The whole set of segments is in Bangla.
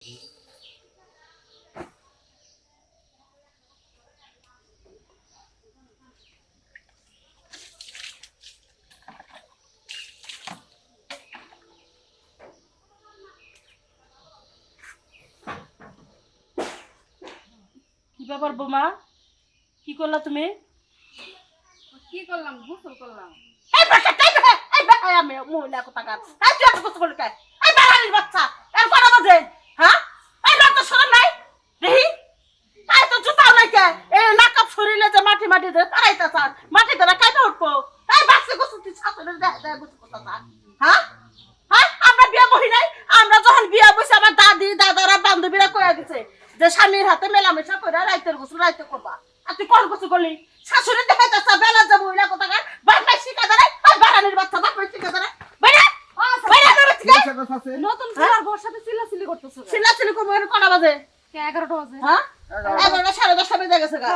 কি ব্যাপার বোমা? কি করলা তুমি? কি করলাম? গোসল করলাম। আমি মহিলা কোথাকার। তুই এত গোসল করলি কে? বাড়ালির বাচ্চা এর কটা বাজে? হ্যাঁ তো শরম নাই দেহি? তো জুতাও নাই কে? এই নাকাপ শরীরে যে মাটি মাটি যে তারাইতে চান মাটি দ্বারা কাইটা উঠবো। বাচ্চা গোসল তুই শাশুড়ি গোসল করতে চান? হ্যাঁ আমরা বিয়ে বহি নাই। আমরা যখন বিয়ে বসে আমার দাদি দাদারা বান্ধবীরা কয়ে দিছে যে স্বামীর হাতে মেলামেশা করে রাইতের গোসল রাইতে করবা। আর তুই কোন গোসল করলি? শাশুড়ি দেখাইতেছে বেলা যে মহিলা কোথাকার বাপমাই শিখা দাঁড়ায় বাড়ানির বাচ্চা বাপমাই শিখা দাঁড়ায় নতুন ফুলার বউর সাথে চিল্লাচিল্লি করতেছো। চিল্লাচিল্লি করবো কটা বাজে? 11টা বাজে। হ্যাঁ 11টা 10:30 বেজে গেছে গা।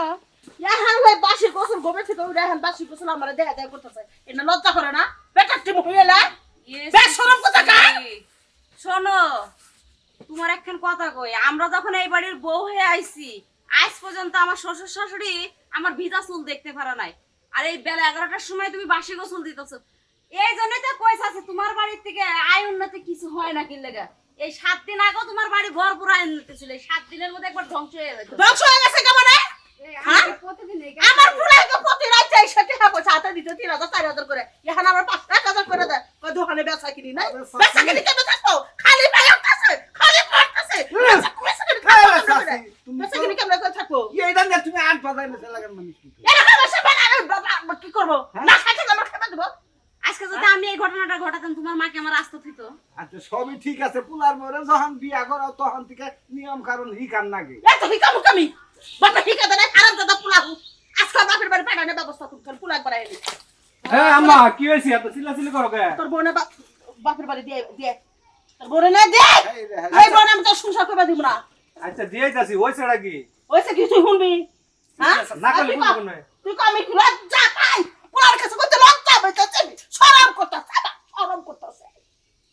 এখন ওই বাসি গোসল গোবে থেকে ওই এখন বাসি গোসল আমার দেখা যায় করতেছে। এটা লজ্জা করে না? বেটারটি মহিলা বেশরম কোথাকার। শোনো, তোমার একখান কথা কই, আমরা যখন এই বাড়ির বউ হয়ে আইছি আজ পর্যন্ত আমার শ্বশুর শাশুড়ি আমার ভিজা চুল দেখতে পারে নাই। আর এই বেলা 11টার সময় তুমি বাসি গোসল দিতেছো। এই জন্যই তো কইছ আছে তোমার বাড়ির থেকে আয় উন্নতি কিছু হয় না কি লেগা। এই 7 দিন আগে তোমার বাড়ি ভরপুর আয় উন্নতি ছিল, এই 7 দিনের মধ্যে একবার ধ্বংস হয়ে গেছে। ধ্বংস হয়ে গেছে কেমন? প্রতিদিন আমার ফুলাইকে প্রতি রাতে এসে টাকা পয়সা হাতে দিতে 3,000 4,000 করে। এখন আমার 5,000 করে দেয়। ওই দোকানে বেচা কিনি নাই। বেচা কিনি কেমন থাকবো? খালি পাইও কাছে খালি পড়তেছে। বেচা কিনি কেমন করে থাকবো? এইটা না তুমি আন পাজাই না লাগার মানুষ কি এরকম এসে বানারে বাবা কি করব? না খাইতে আমার খাবার দেব। আজকে যদি আমি এই ঘটনাটা ঘটাতাম তোমার মাকে আমার আস্ত থিত। আচ্ছা সবই ঠিক আছে পুলার মরে যখন বিয়া করো তখন থেকে নিয়ম কারণ হিকার নাগে এত হিকামু কামি। বাবা হিকা দেয় খারাপ দাদা পুলাহু। আজকে বাপের বাড়ি পাঠানোর ব্যবস্থা করতে পুলা একবার আইলি। আম্মা কি হইছে এত চিল্লাচিল্লি করো কে? তোর বোনে বাপের বাড়ি দিয়ে দিয়ে তোর বোনে না দে। এই বোনে আমি তো সংসার করবা দিব না। আচ্ছা দিয়েইতাছি হইছেটা কি? ওইসে কি তুই শুনবি? হ্যাঁ না করলে বুঝবো না। তুই কামি লজ্জা পাই পুলার কাছে করতে লজ্জা পাইতেছে শরম করতেছে শরম করতেছে।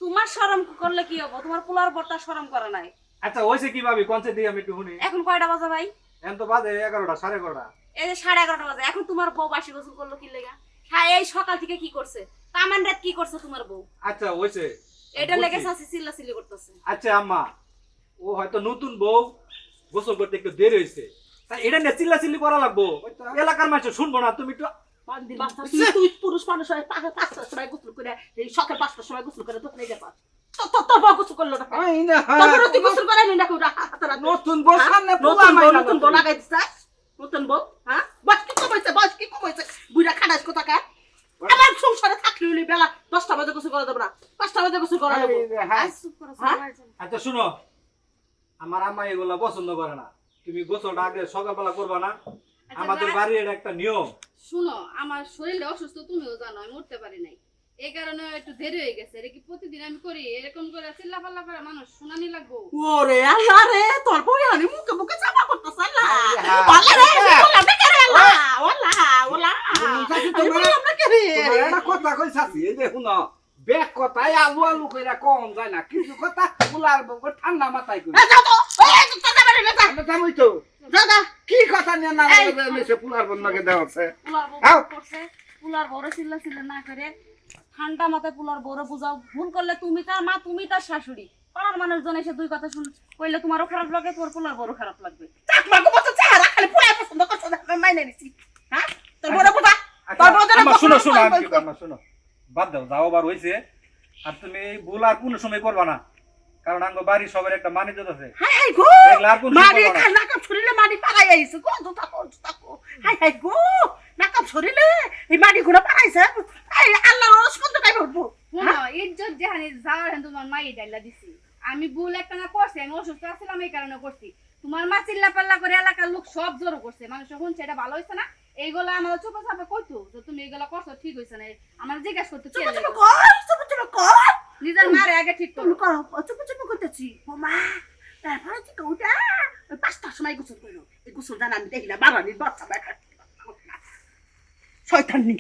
তোমার শরম করলে কি হবে? তোমার পোলার বরটা শরম করে নাই। আচ্ছা হইছে কি ভাবি কোনছে দিয়ে আমি একটু শুনি। এখন কয়টা বাজে ভাই? এখন তো বাজে 11টা 11:30। এই যে 11:30 বাজে। এখন তোমার বউ বাসি গোসল করলো কি লেগা? হ্যাঁ এই সকাল থেকে কি করছে? কামান রাত কি করছে তোমার বউ? আচ্ছা হইছে এটা লেগে সাসি চিল্লাচিল্লি করতেছে। আচ্ছা আম্মা ও হয়তো নতুন বউ গোসল করতে একটু দেরি হইছে, তাই এটা নিয়ে চিল্লাচিল্লি করা লাগবো। এলাকার মানুষ শুনবো না, তুমি একটু বান্দি বাচ্চা তুই পুরুষ মানুষ হয় 5টার সময় গোসল করে এই সকাল 5টার সময় গোসল করে দোকানে যা পাস। তোর বউ গোসল করলো না। আই না তোর তুই গোসল করে নি না হাতরা নতুন বউ সামনে পোলা নতুন বউ মাইনা নতুন বউ লাগাই দিছিস নতুন বউ। হ্যাঁ বয়স কি কমাইছে বুড়া খানাস কোথাকার। আমার সংসারে থাকলে হইলে বেলা 10টা বাজে গোসল করা যাবে না 5টা বাজে গোসল করা যাবে। হ্যাঁ চুপ করো হ্যাঁ? আচ্ছা শুনো, আমার আম্মা এগুলা পছন্দ করে না। তুমি গোসলটা আগে সকালবেলা করবা না? আমাদের বাড়ির এটা একটা নিয়ম। শুনো, আমার শরীরে অসুস্থ, তুমিও জানো আমি উঠতে পারি নাই, এই কারণে একটু দেরি হয়ে গেছে। এটা কি প্রতিদিন আমি করি? এরকম করে চিল্লাপাল্লা করে মানুষ শুনানি লাগবো? ওরে আল্লাহ রে তোর বই আনি মুখে মুখে চাপা করতেছ আল্লাহ আল্লাহ রে বললাম না করে আল্লাহ ওলা ওলা বললাম না করে তোমার একটা কথা কইছাছি এই যে শুনো বেক কথাই আলু আলু কইরা কম যায় না কিছু কথা পুলার বউ ঠান্ডা মাথায় কই যাও তো ওই তো যাবে না আমরা জানোই তো দাদা কি কথা নিয়ে না মেসে পুলার বউ নাকি দেওয়াছে পোলার বউ আও। করছে, পোলার বউরে চিল্লাচিল্লি না করে ঠান্ডা মাথায় পোলার বউরে বুঝাও। ভুল করলে তুমি তার মা, তুমি তার শাশুড়ি। পাড়ার মানুষজন এসে দুই কথা শুন কইলে তোমারও খারাপ লাগে, তোর পোলার বউরও খারাপ লাগবে। চাকমা গো বসে চেহারা খালি পুরা পছন্দ করছ না মাইনে নিছি। হ্যাঁ তোর বড় বুঝা তোর বড় আম্মা শুনো শুনো আম্মা শুনো, বাদ দাও, যাও বার হইছে। আর তুমি এই ভুল আর কোন সময় করবা না, কারণ আঙ্গ বাড়ি সবার একটা মানিজ্জত আছে। হাই হাই গো এগুলা আর কোন মারি সময় করবা না। খানা কাপ শরীরে মারি পাড়াই আইছে গো থাকো হাই হাই গো নাকাপ শরীরে এই মাটি গুলো পাড়াইছে এই আল্লাহর রসকুন তো কাই উঠবো। শুনো, ইজ্জত জাহানি যাওয়ার হেন তোমার মাই ডাইলা দিছি। আমি ভুল একটা না করছি, আমি অসুস্থ ছিলাম এই কারণে করছি। তোমার মা চিল্লাপাল্লা করে এলাকার লোক সব জড়ো করছে, মানুষ শুনছে এটা ভালো হইছে না। এইগুলা আমার চুপে চাপে কইতো যে তুমি এগুলা করছো ঠিক হইছে না, আমার জিজ্ঞাসা করতে চুপ চুপ কর নিজের মারে আগে ঠিক তুমি করো। করো চুপ করতেছি ও মা তারপরে কি কউটা ওই 5টার সময় গোসল করলো এই গোসল জানা আমি দেখিলা বাড়ানির বাচ্চা দেখা শয়তান নি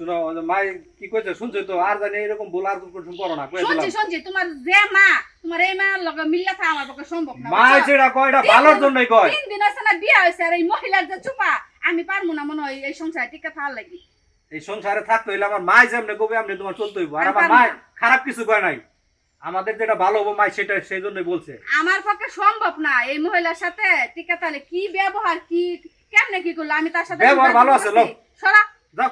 শুনো ওই যে মাই কি কইছে শুনছো তো আর জানি এরকম ভুল আর কোন করো না কই দিলাম শুনছি তোমার যে মা তোমার এই মায়ের লগে মিল্লা থাকা আমার পক্ষে সম্ভব না মা যেটা কয় এটা ভালোর জন্যই কয় 3 দিন হইছে না বিয়া হইছে আর এই মহিলার যে চুপা আমি পারমু না মনে হয় এই সংসারে টিকে থাকার লাগি এই সংসারে থাকতে হইলে আমার মা যেমনে কবে আমনে তোমার চলতে হইব আর আমি আমার পারবো মা না। খারাপ কিছু কয় নাই আমাদের যেটা ভালো হবে মা সেটা সেই জন্যই বলছে আমার পক্ষে সম্ভব না এই মহিলার সাথে টিকে তাহলে কি ব্যবহার কি কেমনে কি করলো আমি তার সাথে ব্যবহার ভালো আছে, লোক। সরা যাও